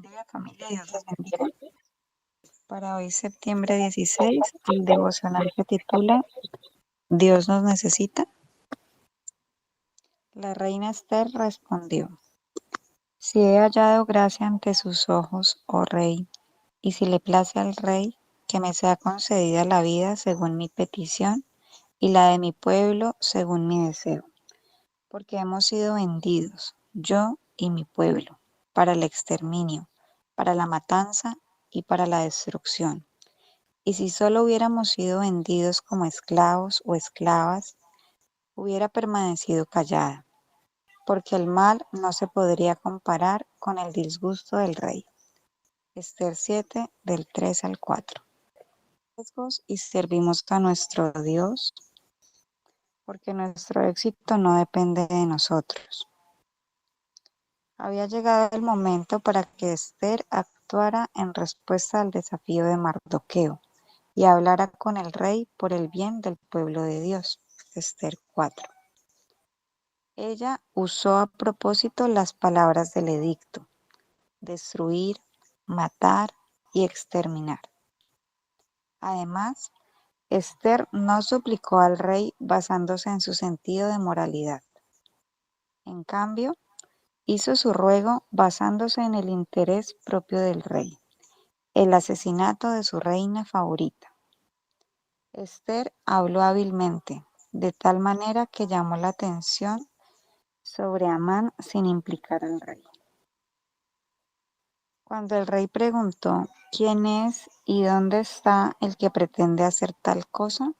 Día, familia, Dios les bendiga. Para hoy, septiembre 16, el devocional se titula Dios nos necesita. La reina Esther respondió: Si he hallado gracia ante sus ojos, oh rey, y si le place al rey, que me sea concedida la vida según mi petición y la de mi pueblo según mi deseo, porque hemos sido vendidos, yo y mi pueblo, para el exterminio, para la matanza y para la destrucción. Y si solo hubiéramos sido vendidos como esclavos o esclavas, hubiera permanecido callada, porque el mal no se podría comparar con el disgusto del rey. Esther 7, del 3 al 4. Y servimos a nuestro Dios, porque nuestro éxito no depende de nosotros. Había llegado el momento para que Esther actuara en respuesta al desafío de Mardoqueo y hablara con el rey por el bien del pueblo de Dios. Esther 4. Ella usó a propósito las palabras del edicto: destruir, matar y exterminar. Además, Esther no suplicó al rey basándose en su sentido de moralidad. En cambio, hizo su ruego basándose en el interés propio del rey, el asesinato de su reina favorita. Esther habló hábilmente, de tal manera que llamó la atención sobre Amán sin implicar al rey. Cuando el rey preguntó quién es y dónde está el que pretende hacer tal cosa,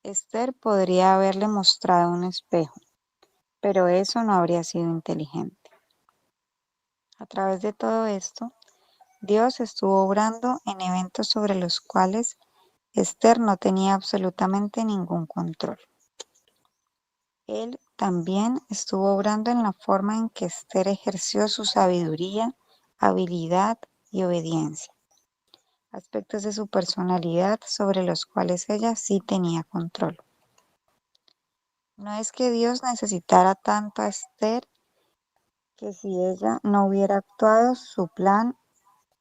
Esther podría haberle mostrado un espejo, pero eso no habría sido inteligente. A través de todo esto, Dios estuvo obrando en eventos sobre los cuales Esther no tenía absolutamente ningún control. Él también estuvo obrando en la forma en que Esther ejerció su sabiduría, habilidad y obediencia, aspectos de su personalidad sobre los cuales ella sí tenía control. No es que Dios necesitara tanto a Esther que si ella no hubiera actuado, su plan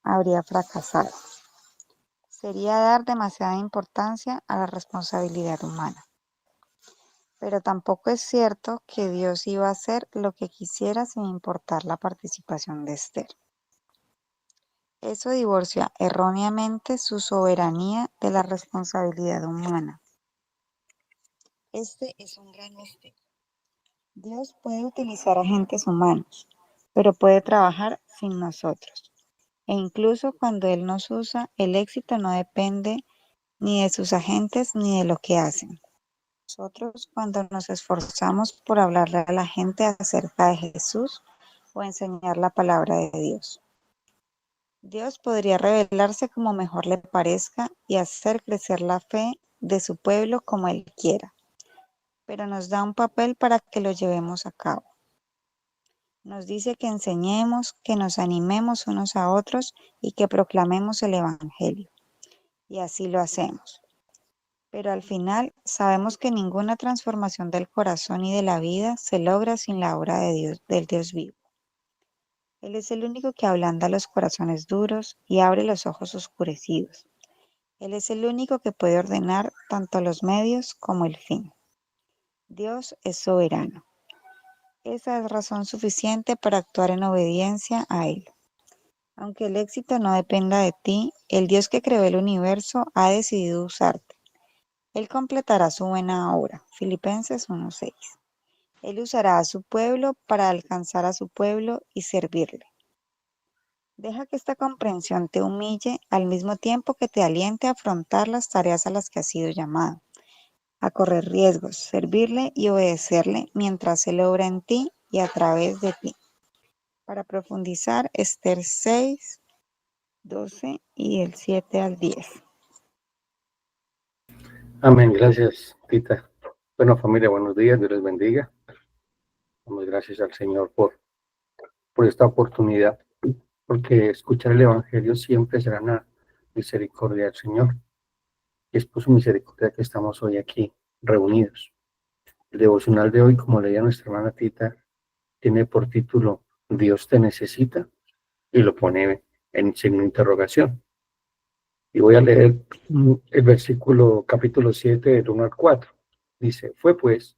habría fracasado. Sería dar demasiada importancia a la responsabilidad humana. Pero tampoco es cierto que Dios iba a hacer lo que quisiera sin importar la participación de Esther. Eso divorcia erróneamente su soberanía de la responsabilidad humana. Este es un gran mistake. Dios puede utilizar agentes humanos, pero puede trabajar sin nosotros. E incluso cuando Él nos usa, el éxito no depende ni de sus agentes ni de lo que hacen. Nosotros, cuando nos esforzamos por hablarle a la gente acerca de Jesús o enseñar la palabra de Dios, Dios podría revelarse como mejor le parezca y hacer crecer la fe de su pueblo como Él quiera, pero nos da un papel para que lo llevemos a cabo. Nos dice que enseñemos, que nos animemos unos a otros y que proclamemos el Evangelio. Y así lo hacemos. Pero al final sabemos que ninguna transformación del corazón y de la vida se logra sin la obra de Dios, del Dios vivo. Él es el único que ablanda los corazones duros y abre los ojos oscurecidos. Él es el único que puede ordenar tanto los medios como el fin. Dios es soberano. Esa es razón suficiente para actuar en obediencia a Él. Aunque el éxito no dependa de ti, el Dios que creó el universo ha decidido usarte. Él completará su buena obra. Filipenses 1:6. Él usará a su pueblo para alcanzar a su pueblo y servirle. Deja que esta comprensión te humille al mismo tiempo que te aliente a afrontar las tareas a las que has sido llamado, a correr riesgos, servirle y obedecerle mientras Él obra en ti y a través de ti. Para profundizar, Esther 6, 12 y del 7 al 10. Amén, gracias, Tita. Bueno, familia, buenos días, Dios les bendiga. Damos gracias al Señor por esta oportunidad, porque escuchar el Evangelio siempre será una misericordia del Señor. Y es por su misericordia que estamos hoy aquí reunidos. El devocional de hoy, como leía nuestra hermana Tita, tiene por título Dios te necesita. y lo pone en signo de interrogación. Y voy a leer el versículo capítulo 7 del 1 al 4. Dice, fue pues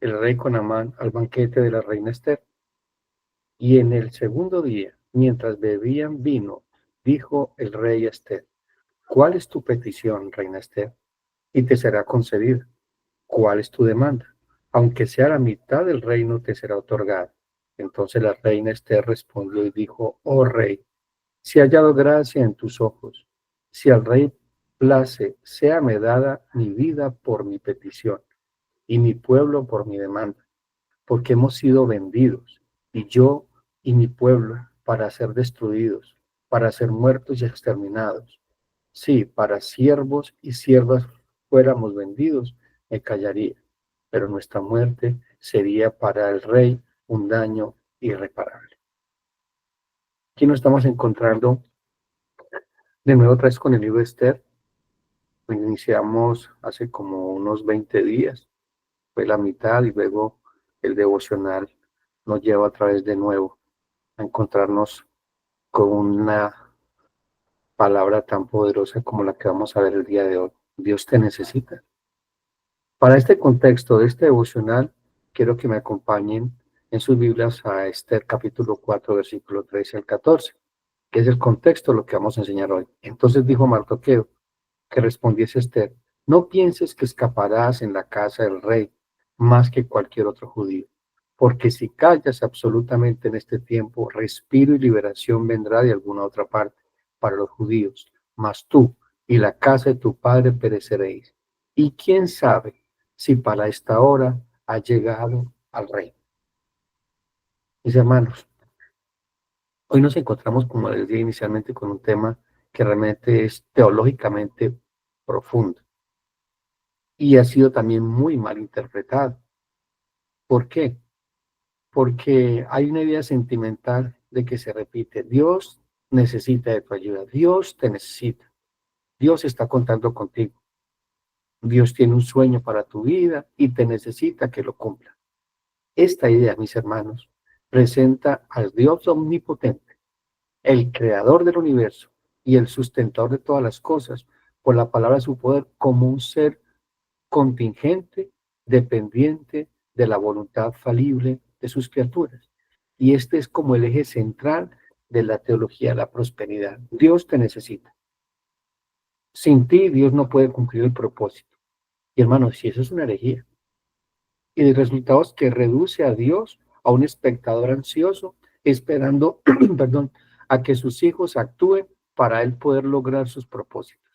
el rey con Amán al banquete de la reina Esther. Y en el segundo día, mientras bebían vino, dijo el rey a Esther, ¿cuál es tu petición, reina Esther? Y te será concedida. ¿Cuál es tu demanda? Aunque sea la mitad del reino, te será otorgada. Entonces la reina Esther respondió y dijo, oh rey, si he hallado gracia en tus ojos, si al rey place, séame dada mi vida por mi petición y mi pueblo por mi demanda, porque hemos sido vendidos, y yo y mi pueblo, para ser destruidos, para ser muertos y exterminados. Sí, para siervos y siervas fuéramos vendidos, me callaría, pero nuestra muerte sería para el rey un daño irreparable. Aquí nos estamos encontrando de nuevo otra vez con el libro de Esther. Lo iniciamos hace como unos 20 días, fue la mitad y luego el devocional nos lleva a través de nuevo a encontrarnos con una palabra tan poderosa como la que vamos a ver el día de hoy. Dios te necesita. Para este contexto de este devocional, quiero que me acompañen en sus Biblias a Esther capítulo 4, versículo 13 al 14, que es el contexto de lo que vamos a enseñar hoy. Entonces dijo Mardoqueo, que respondiese Esther, no pienses que escaparás en la casa del rey más que cualquier otro judío, porque si callas absolutamente en este tiempo, respiro y liberación vendrá de alguna otra parte para los judíos, mas tú y la casa de tu padre pereceréis. Y quién sabe si para esta hora ha llegado al rey. Mis hermanos, hoy nos encontramos, como les dije inicialmente, con un tema que realmente es teológicamente profundo y ha sido también muy mal interpretado. ¿Por qué? Porque hay una idea sentimental de que se repite, Dios necesita de tu ayuda, Dios te necesita, Dios está contando contigo, Dios tiene un sueño para tu vida y te necesita que lo cumpla. Esta idea, mis hermanos, presenta al Dios omnipotente, el creador del universo y el sustentador de todas las cosas, por la palabra de su poder, como un ser contingente, dependiente de la voluntad falible de sus criaturas. Y este es como el eje central de la teología de la prosperidad. Dios te necesita. Sin ti, Dios no puede cumplir el propósito. Y hermanos, si eso es una herejía, y el resultado es que reduce a Dios a un espectador ansioso, esperando, perdón, a que sus hijos actúen para él poder lograr sus propósitos.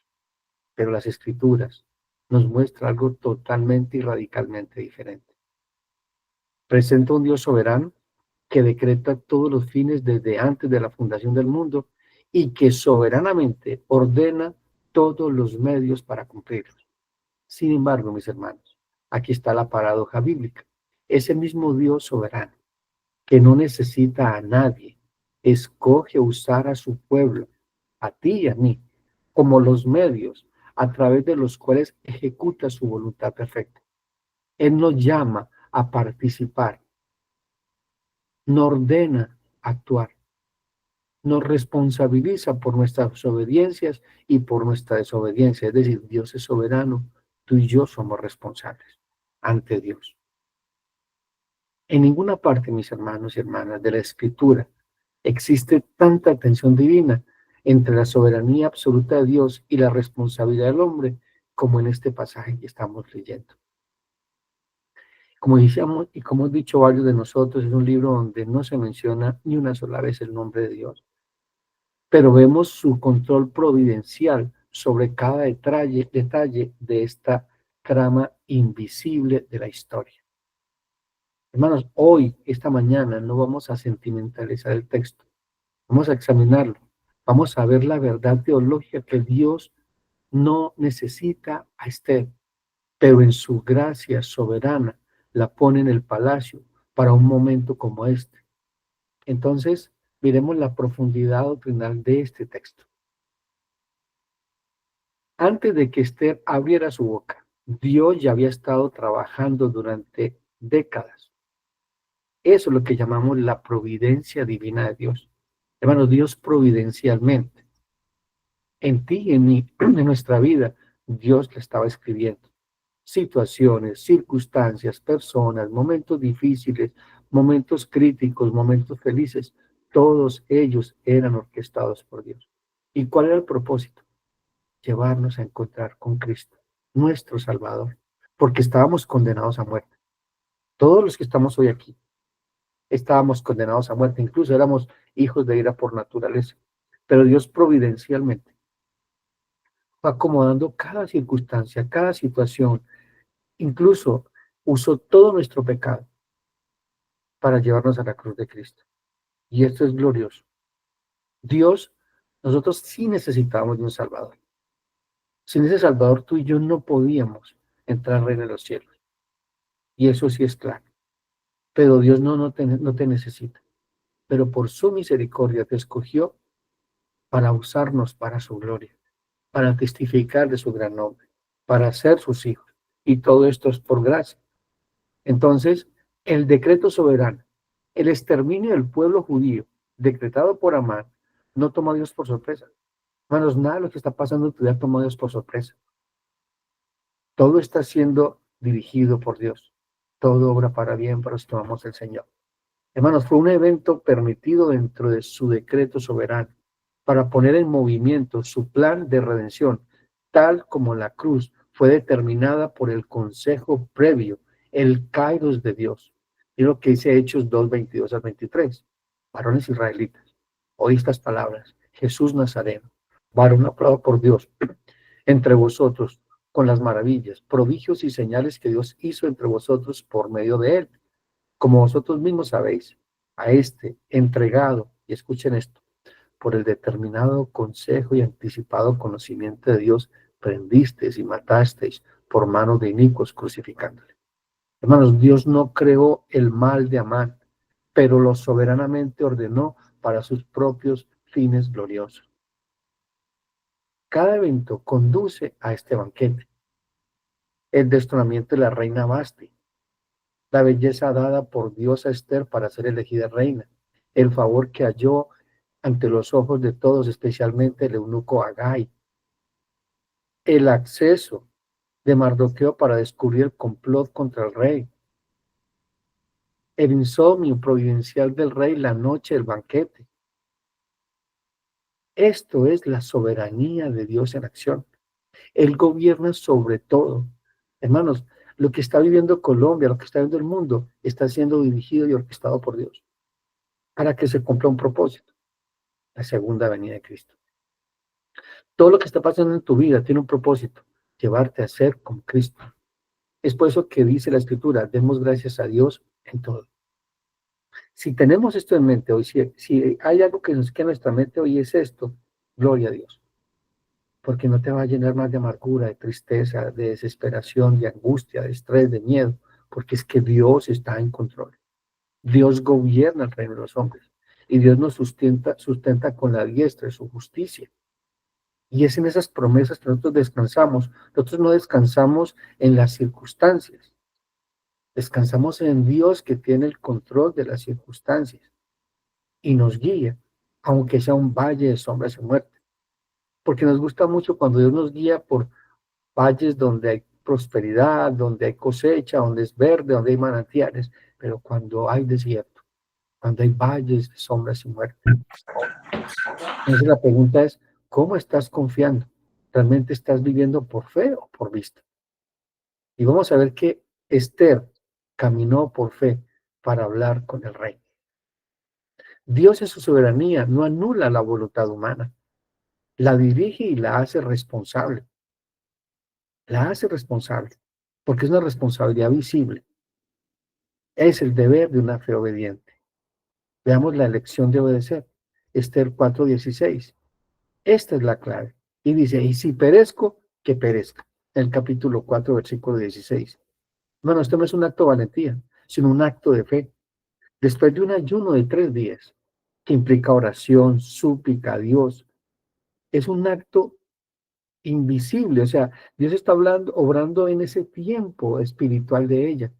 Pero las Escrituras nos muestran algo totalmente y radicalmente diferente. Presenta un Dios soberano que decreta todos los fines desde antes de la fundación del mundo y que soberanamente ordena todos los medios para cumplirlos. Sin embargo, mis hermanos, aquí está la paradoja bíblica. Ese mismo Dios soberano, que no necesita a nadie, escoge usar a su pueblo, a ti y a mí, como los medios a través de los cuales ejecuta su voluntad perfecta. Él nos llama a participar, nos ordena actuar, nos responsabiliza por nuestras obediencias y por nuestra desobediencia. Es decir, Dios es soberano, tú y yo somos responsables ante Dios. En ninguna parte, mis hermanos y hermanas, de la Escritura existe tanta tensión divina entre la soberanía absoluta de Dios y la responsabilidad del hombre como en este pasaje que estamos leyendo. Como decíamos y como hemos dicho varios de nosotros, es un libro donde no se menciona ni una sola vez el nombre de Dios, pero vemos su control providencial sobre cada detalle de esta trama invisible de la historia. Hermanos, hoy, esta mañana, no vamos a sentimentalizar el texto, vamos a examinarlo, vamos a ver la verdad teológica que Dios no necesita a Esther, pero en su gracia soberana la pone en el palacio para un momento como este. Entonces, miremos la profundidad doctrinal de este texto. Antes de que Esther abriera su boca, Dios ya había estado trabajando durante décadas. Eso es lo que llamamos la providencia divina de Dios. Hermanos, Dios providencialmente, en ti y en mí, en nuestra vida, Dios le estaba escribiendo situaciones, circunstancias, personas, momentos difíciles, momentos críticos, momentos felices, todos ellos eran orquestados por Dios. ¿Y cuál era el propósito? Llevarnos a encontrar con Cristo, nuestro Salvador, porque estábamos condenados a muerte. Todos los que estamos hoy aquí estábamos condenados a muerte, incluso éramos hijos de ira por naturaleza, pero Dios providencialmente fue acomodando cada circunstancia, cada situación, incluso usó todo nuestro pecado para llevarnos a la cruz de Cristo. Y esto es glorioso. Dios, nosotros sí necesitábamos de un Salvador. Sin ese Salvador tú y yo no podíamos entrar al reino de los cielos. Y eso sí es claro. Pero Dios no te necesita. Pero por su misericordia te escogió para usarnos para su gloria, para testificar de su gran nombre, para ser sus hijos. Y todo esto es por gracia. Entonces, el decreto soberano, el exterminio del pueblo judío, decretado por Amán, no tomó a Dios por sorpresa. Hermanos, nada de lo que está pasando en tu vida tomó a Dios por sorpresa. Todo está siendo dirigido por Dios. Todo obra para bien para los que amamos al Señor. Hermanos, fue un evento permitido dentro de su decreto soberano para poner en movimiento su plan de redención, tal como la cruz fue determinada por el consejo previo, el kairos de Dios. Y lo que dice Hechos 2:22 al 23. Varones israelitas, oí estas palabras: Jesús Nazareno, varón aprobado por Dios entre vosotros, con las maravillas, prodigios y señales que Dios hizo entre vosotros por medio de él, como vosotros mismos sabéis, a este entregado, y escuchen esto, por el determinado consejo y anticipado conocimiento de Dios, prendisteis y matasteis por mano de inicuos crucificándole. Hermanos, Dios no creó el mal de Amán, pero lo soberanamente ordenó para sus propios fines gloriosos. Cada evento conduce a este banquete: el destronamiento de la reina Basti, la belleza dada por Dios a Esther para ser elegida reina, el favor que halló ante los ojos de todos, especialmente el eunuco Agai, el acceso de Mardoqueo para descubrir el complot contra el rey, el insomnio providencial del rey la noche del banquete. Esto es la soberanía de Dios en acción. Él gobierna sobre todo. Hermanos, lo que está viviendo Colombia, lo que está viviendo el mundo, está siendo dirigido y orquestado por Dios para que se cumpla un propósito: la segunda venida de Cristo. Todo lo que está pasando en tu vida tiene un propósito: llevarte a ser como Cristo. Es por eso que dice la Escritura: demos gracias a Dios en todo. Si tenemos esto en mente hoy, si hay algo que nos queda en nuestra mente hoy, es esto: gloria a Dios. Porque no te va a llenar más de amargura, de tristeza, de desesperación, de angustia, de estrés, de miedo, porque es que Dios está en control. Dios gobierna el reino de los hombres y Dios nos sustenta con la diestra de su justicia. Y es en esas promesas que nosotros descansamos. Nosotros no descansamos en las circunstancias, descansamos en Dios, que tiene el control de las circunstancias y nos guía, aunque sea un valle de sombras y muerte. Porque nos gusta mucho cuando Dios nos guía por valles donde hay prosperidad, donde hay cosecha, donde es verde, donde hay manantiales, pero cuando hay desierto, cuando hay valles de sombras y muerte. Entonces la pregunta es: ¿cómo estás confiando? ¿Realmente estás viviendo por fe o por vista? Y vamos a ver que Esther caminó por fe para hablar con el rey. Dios en su soberanía no anula la voluntad humana, la dirige y la hace responsable. La hace responsable, porque es una responsabilidad visible. Es el deber de una fe obediente. Veamos la elección de obedecer. Esther 4:16. Esta es la clave. Y dice: y si perezco, que perezca. En el capítulo 4, versículo 16. Bueno, esto no es un acto de valentía, sino un acto de fe. Después de un ayuno de 3 días, que implica oración, súplica a Dios, es un acto invisible. O sea, Dios está hablando, obrando en ese tiempo espiritual de ella,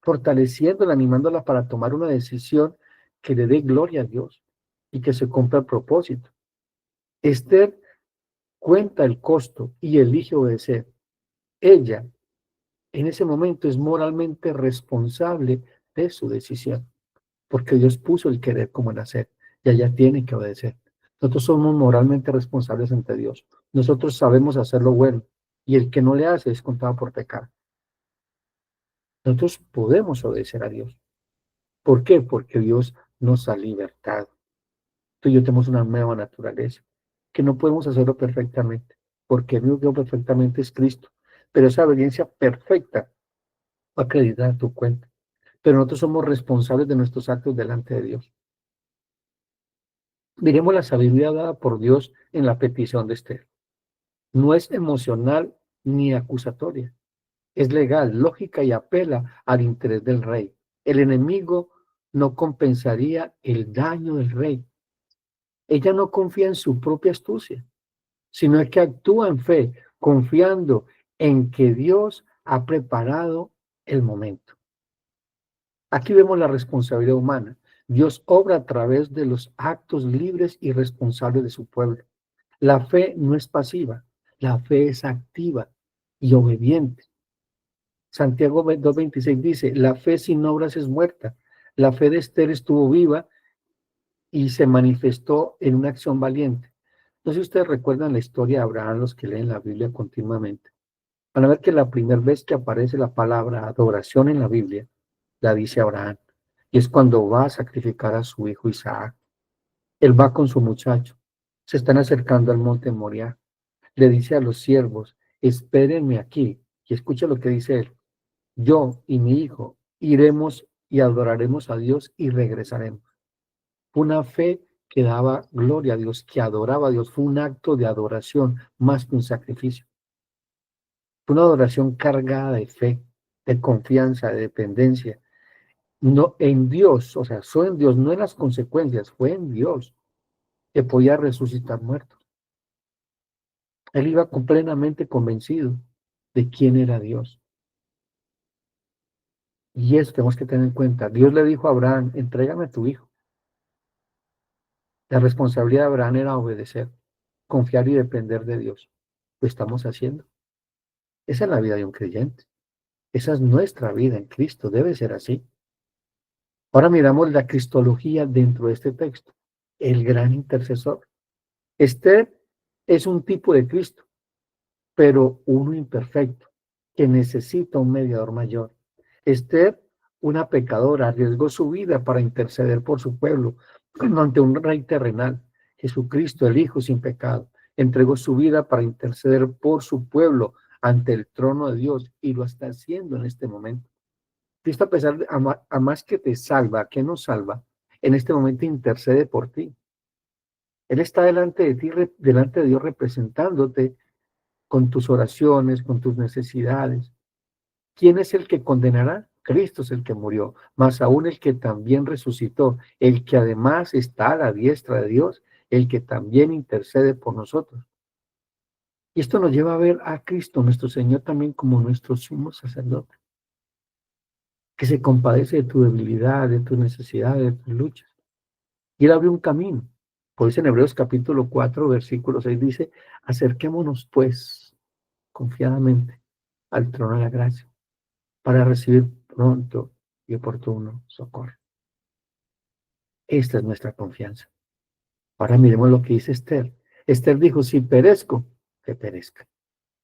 fortaleciéndola, animándola para tomar una decisión que le dé gloria a Dios. y que se cumpla el propósito. Esther cuenta el costo y elige obedecer. Ella, en ese momento, es moralmente responsable de su decisión, porque Dios puso el querer como el hacer, y ella tiene que obedecer. Nosotros somos moralmente responsables ante Dios. Nosotros sabemos hacer lo bueno, y el que no le hace es contado por pecado. Nosotros podemos obedecer a Dios. ¿Por qué? Porque Dios nos ha libertado. Tú y yo tenemos una nueva naturaleza, que no podemos hacerlo perfectamente, porque el único que hace perfectamente es Cristo. Pero esa obediencia perfecta va a acreditar tu cuenta. Pero nosotros somos responsables de nuestros actos delante de Dios. Miremos la sabiduría dada por Dios en la petición de Esther. No es emocional ni acusatoria. Es legal, lógica y apela al interés del rey. El enemigo no compensaría el daño del rey. Ella no confía en su propia astucia, sino que actúa en fe, confiando en que Dios ha preparado el momento. Aquí vemos la responsabilidad humana. Dios obra a través de los actos libres y responsables de su pueblo. La fe no es pasiva, la fe es activa y obediente. Santiago 2:26 dice, la fe sin obras es muerta. La fe de Esther estuvo viva y se manifestó en una acción valiente. No sé si ustedes recuerdan la historia de Abraham, los que leen la Biblia continuamente. Van a ver que la primera vez que aparece la palabra adoración en la Biblia, la dice Abraham. Y es cuando va a sacrificar a su hijo Isaac. Él va con su muchacho. Se están acercando al monte Moriah. Le dice a los siervos, espérenme aquí. Y escucha lo que dice él. Yo y mi hijo iremos y adoraremos a Dios y regresaremos. Una fe que daba gloria a Dios, que adoraba a Dios. Fue un acto de adoración más que un sacrificio. Fue una adoración cargada de fe, de confianza, de dependencia. No en Dios, o sea, fue en Dios, no en las consecuencias, fue en Dios que podía resucitar muertos. Él iba plenamente convencido de quién era Dios. Y eso tenemos que tener en cuenta. Dios le dijo a Abraham, entrégame a tu hijo. La responsabilidad de Abraham era obedecer, confiar y depender de Dios. Lo estamos haciendo. Esa es la vida de un creyente. Esa es nuestra vida en Cristo. Debe ser así. Ahora miramos la cristología dentro de este texto. El gran intercesor. Esther es un tipo de Cristo, pero uno imperfecto, que necesita un mediador mayor. Esther, una pecadora, arriesgó su vida para interceder por su pueblo ante un rey terrenal. Jesucristo, el Hijo sin pecado, entregó su vida para interceder por su pueblo ante el trono de Dios y lo está haciendo en este momento. Cristo, a pesar de a más que te salva, que nos salva, en este momento intercede por ti. Él está delante de ti, delante de Dios, representándote con tus oraciones, con tus necesidades. ¿Quién es el que condenará? Cristo es el que murió, más aún el que también resucitó, el que además está a la diestra de Dios, el que también intercede por nosotros. Y esto nos lleva a ver a Cristo, nuestro Señor, también como nuestro sumo sacerdote, que se compadece de tu debilidad, de tus necesidades, de tus luchas. Y Él abre un camino. Por eso en Hebreos capítulo 4, versículo 6 dice, acerquémonos pues confiadamente al trono de la gracia para recibir pronto y oportuno socorro. Esta es nuestra confianza. Ahora miremos lo que dice Esther. Esther dijo, si perezco, que perezca.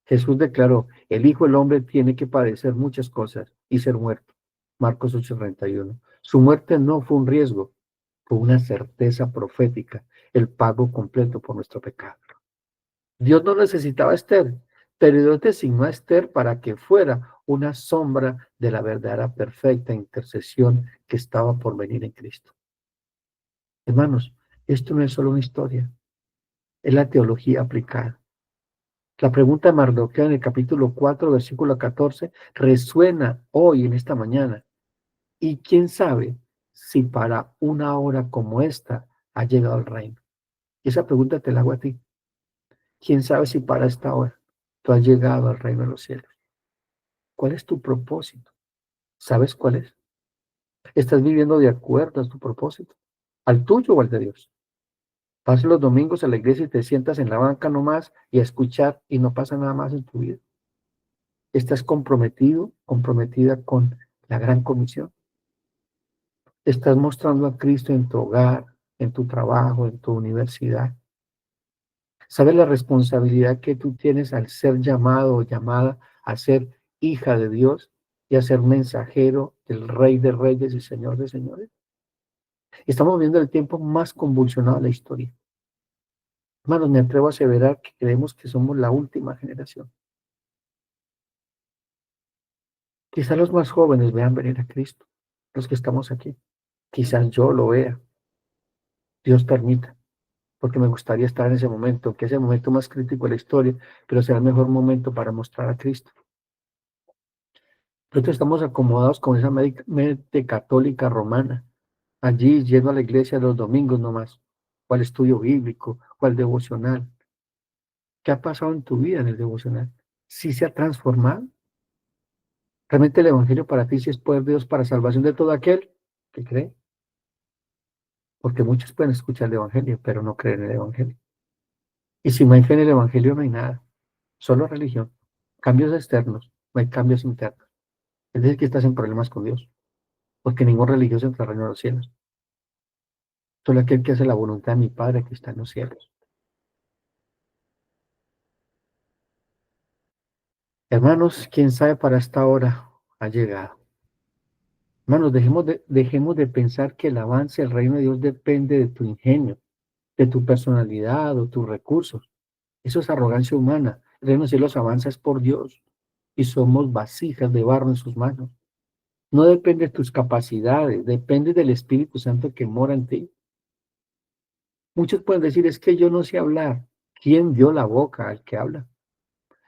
Jesús declaró, el Hijo del Hombre tiene que padecer muchas cosas y ser muerto. Marcos 8:31. Su muerte no fue un riesgo, fue una certeza profética, el pago completo por nuestro pecado. Dios no necesitaba a Esther, pero Dios designó a Esther para que fuera una sombra de la verdadera perfecta intercesión que estaba por venir en Cristo. Hermanos, esto no es solo una historia, es la teología aplicada. La pregunta de Mardoqueo en el capítulo 4, versículo 14, resuena hoy en esta mañana. Y quién sabe si para una hora como esta ha llegado el reino. Y esa pregunta te la hago a ti. ¿Quién sabe si para esta hora tú has llegado al reino de los cielos? ¿Cuál es tu propósito? ¿Sabes cuál es? ¿Estás viviendo de acuerdo a tu propósito? ¿Al tuyo o al de Dios? Vas los domingos a la iglesia y te sientas en la banca nomás y a escuchar y no pasa nada más en tu vida. Estás comprometido, comprometida con la gran comisión. Estás mostrando a Cristo en tu hogar, en tu trabajo, en tu universidad. ¿Sabes la responsabilidad que tú tienes al ser llamado o llamada a ser hija de Dios y a ser mensajero del Rey de Reyes y Señor de Señores? Estamos viendo el tiempo más convulsionado de la historia. Hermanos, me atrevo a aseverar que creemos que somos la última generación. Quizás los más jóvenes vean venir a Cristo, los que estamos aquí. Quizás yo lo vea, Dios permita, porque me gustaría estar en ese momento, que es el momento más crítico de la historia, pero será el mejor momento para mostrar a Cristo. Nosotros estamos acomodados con esa mente católica romana, allí yendo a la iglesia los domingos nomás. ¿Cuál estudio bíblico? ¿Cuál devocional? ¿Qué ha pasado en tu vida en el devocional? ¿Sí se ha transformado? ¿Realmente el evangelio para ti sí es poder de Dios para salvación de todo aquel que cree? Porque muchos pueden escuchar el evangelio, pero no creen en el evangelio. Y si no hay fe en el evangelio, no hay nada. Solo religión. Cambios externos, no hay cambios internos. Es decir, que estás en problemas con Dios. Porque ningún religioso entra al reino de los cielos. Solo aquel que hace la voluntad de mi Padre que está en los cielos. Hermanos, quién sabe para esta hora ha llegado. Hermanos, dejemos de pensar que el avance del reino de Dios depende de tu ingenio, de tu personalidad o tus recursos. Eso es arrogancia humana. El reino de los cielos avanza es por Dios y somos vasijas de barro en sus manos. No depende de tus capacidades, depende del Espíritu Santo que mora en ti. Muchos pueden decir, es que yo no sé hablar. ¿Quién dio la boca al que habla?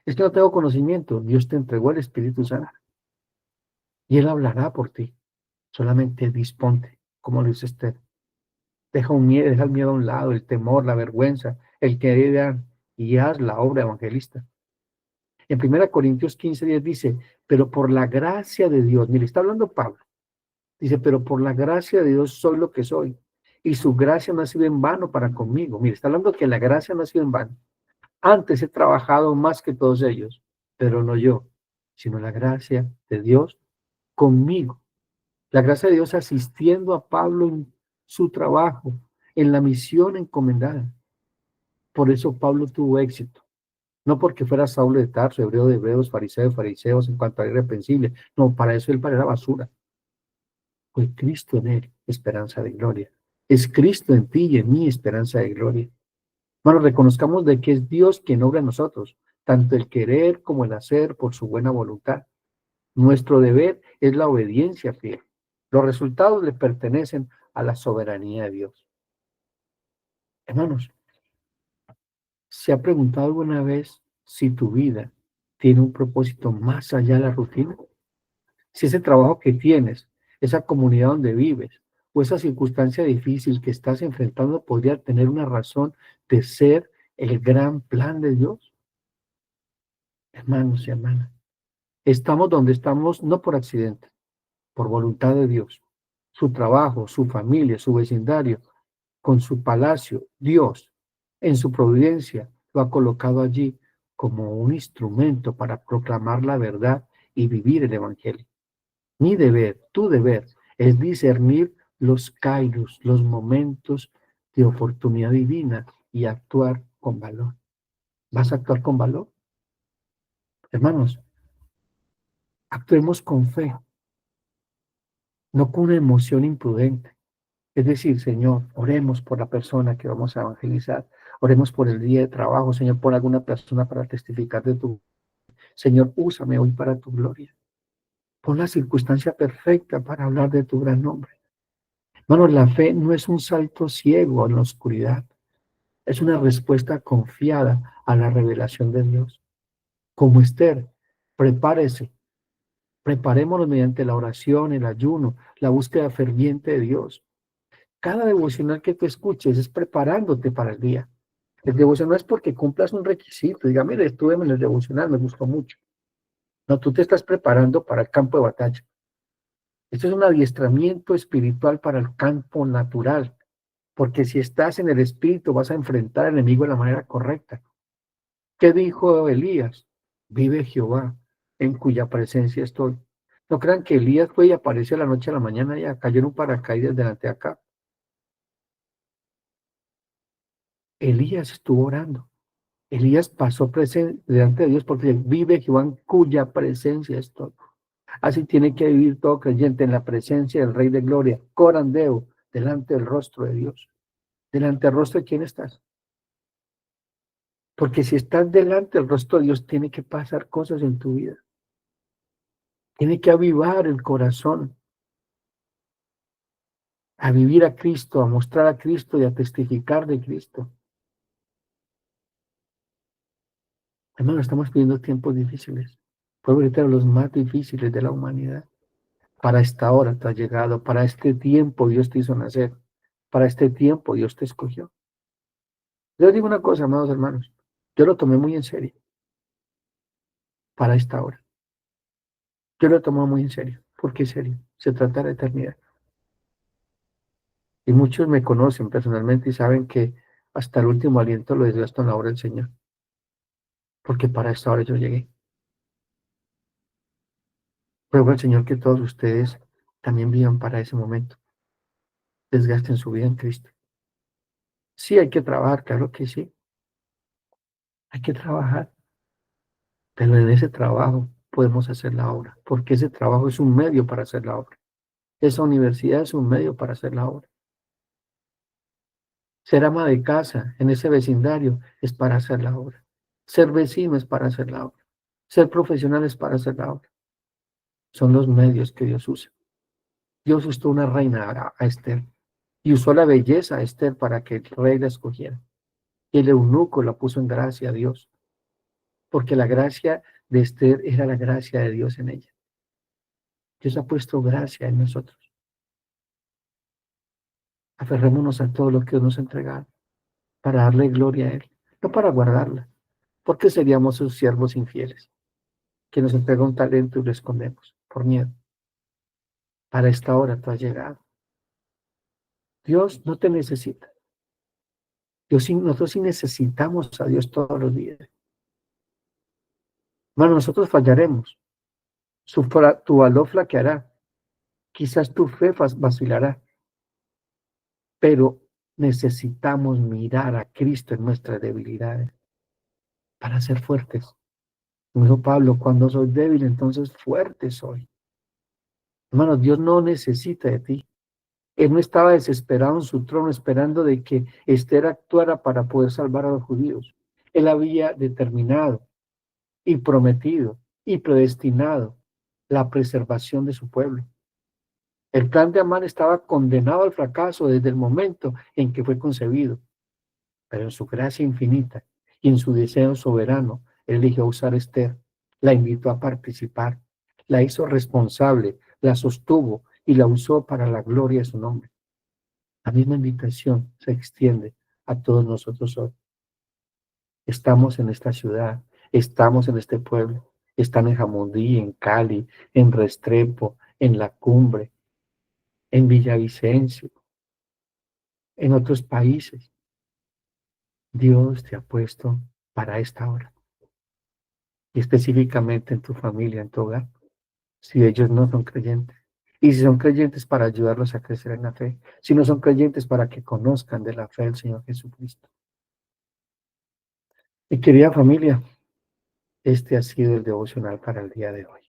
Es que no tengo conocimiento. Dios te entregó el Espíritu Santo y Él hablará por ti. Solamente disponte, como lo dice Esther. Deja el miedo a un lado, el temor, la vergüenza, el querer y haz la obra evangelista. En 1 Corintios 15:10 dice, pero por la gracia de Dios, mire, está hablando Pablo, dice, pero por la gracia de Dios soy lo que soy, y su gracia no ha sido en vano para conmigo. Mire, está hablando que la gracia no ha sido en vano. Antes he trabajado más que todos ellos, pero no yo, sino la gracia de Dios conmigo. La gracia de Dios asistiendo a Pablo en su trabajo, en la misión encomendada. Por eso Pablo tuvo éxito. No porque fuera Saulo de Tarso, hebreo de hebreos, fariseo de fariseos, en cuanto a irreprensible. No, para eso él era basura. Fue Cristo en él, esperanza de gloria. Es Cristo en ti y en mí, esperanza de gloria. Bueno, reconozcamos de que es Dios quien obra en nosotros, tanto el querer como el hacer por su buena voluntad. Nuestro deber es la obediencia fiel. Los resultados le pertenecen a la soberanía de Dios. Hermanos, ¿se ha preguntado alguna vez si tu vida tiene un propósito más allá de la rutina? Si ese trabajo que tienes, esa comunidad donde vives, o esa circunstancia difícil que estás enfrentando podría tener una razón de ser el gran plan de Dios. Hermanos y hermanas, estamos donde estamos no por accidente, por voluntad de Dios. Su trabajo, su familia, su vecindario, con su palacio, Dios, en su providencia, lo ha colocado allí como un instrumento para proclamar la verdad y vivir el evangelio. Mi deber, tu deber, es discernir los kairos, los momentos de oportunidad divina y actuar con valor. ¿Vas a actuar con valor? Hermanos, actuemos con fe, no con una emoción imprudente. Es decir, Señor, oremos por la persona que vamos a evangelizar. Oremos por el día de trabajo, Señor, por alguna persona para testificar de tu. Señor, úsame hoy para tu gloria. Pon la circunstancia perfecta para hablar de tu gran nombre. Hermanos, la fe no es un salto ciego en la oscuridad. Es una respuesta confiada a la revelación de Dios. Como Esther, prepárese. Preparémonos mediante la oración, el ayuno, la búsqueda ferviente de Dios. Cada devocional que tú escuches es preparándote para el día. El devocional no es porque cumplas un requisito. Diga, mire, estuve en el devocional, me gustó mucho. No, tú te estás preparando para el campo de batalla. Esto es un adiestramiento espiritual para el campo natural. porque si estás en el Espíritu vas a enfrentar al enemigo de la manera correcta. ¿Qué dijo Elías? Vive Jehová, en cuya presencia estoy. No crean que Elías fue y apareció la noche a la mañana y cayó en un paracaídas delante de acá. Elías estuvo orando. Elías pasó delante de Dios porque vive Jehová en cuya presencia estoy. Así tiene que vivir todo creyente en la presencia del Rey de Gloria, corandeo, delante del rostro de Dios. ¿Delante del rostro de quién estás? Porque si estás delante del rostro de Dios, tiene que pasar cosas en tu vida. Tiene que avivar el corazón, a vivir a Cristo, a mostrar a Cristo y a testificar de Cristo. Hermano, estamos viviendo tiempos difíciles. Puedo ahorita los más difíciles de la humanidad. Para esta hora te has llegado, para este tiempo Dios te hizo nacer, para este tiempo Dios te escogió. Yo digo una cosa, amados hermanos, yo lo tomé muy en serio para esta hora. Yo lo tomo muy en serio. ¿Por qué serio? Se trata de la eternidad. Y muchos me conocen personalmente y saben que hasta el último aliento lo desgasto en la obra del Señor. Porque para esta hora yo llegué. Ruego al Señor que todos ustedes también vivan para ese momento. Desgasten su vida en Cristo. Sí, hay que trabajar, claro que sí. Hay que trabajar. Pero en ese trabajo podemos hacer la obra. Porque ese trabajo es un medio para hacer la obra. Esa universidad es un medio para hacer la obra. Ser ama de casa en ese vecindario es para hacer la obra. Ser vecino es para hacer la obra. Ser profesional es para hacer la obra. Son los medios que Dios usa. Dios usó una reina a Esther y usó la belleza a Esther para que el rey la escogiera. Y el eunuco la puso en gracia a Dios, porque la gracia de Esther era la gracia de Dios en ella. Dios ha puesto gracia en nosotros. Aferrémonos a todo lo que Dios nos ha entregado para darle gloria a Él, no para guardarla, porque seríamos sus siervos infieles, que nos entrega un talento y lo escondemos por miedo. Para esta hora tú has llegado. Dios no te necesita. Nosotros sí necesitamos a Dios todos los días. Bueno, nosotros fallaremos. Tu valor flaqueará. Quizás tu fe vacilará. Pero necesitamos mirar a Cristo en nuestras debilidades para ser fuertes. Como dijo Pablo, cuando soy débil, entonces fuerte soy. Hermano, Dios no necesita de ti. Él no estaba desesperado en su trono esperando de que Esther actuara para poder salvar a los judíos. Él había determinado y prometido y predestinado la preservación de su pueblo. El plan de Amán estaba condenado al fracaso desde el momento en que fue concebido, pero en su gracia infinita y en su deseo soberano, él eligió usar a Esther, la invitó a participar, la hizo responsable, la sostuvo y la usó para la gloria de su nombre. La misma invitación se extiende a todos nosotros hoy. Estamos en esta ciudad, estamos en este pueblo, están en Jamundí, en Cali, en Restrepo, en La Cumbre, en Villavicencio, en otros países. Dios te ha puesto para esta hora, y específicamente en tu familia, en tu hogar, si ellos no son creyentes. Y si son creyentes, para ayudarlos a crecer en la fe. Si no son creyentes, para que conozcan de la fe del Señor Jesucristo. Mi querida familia, este ha sido el devocional para el día de hoy.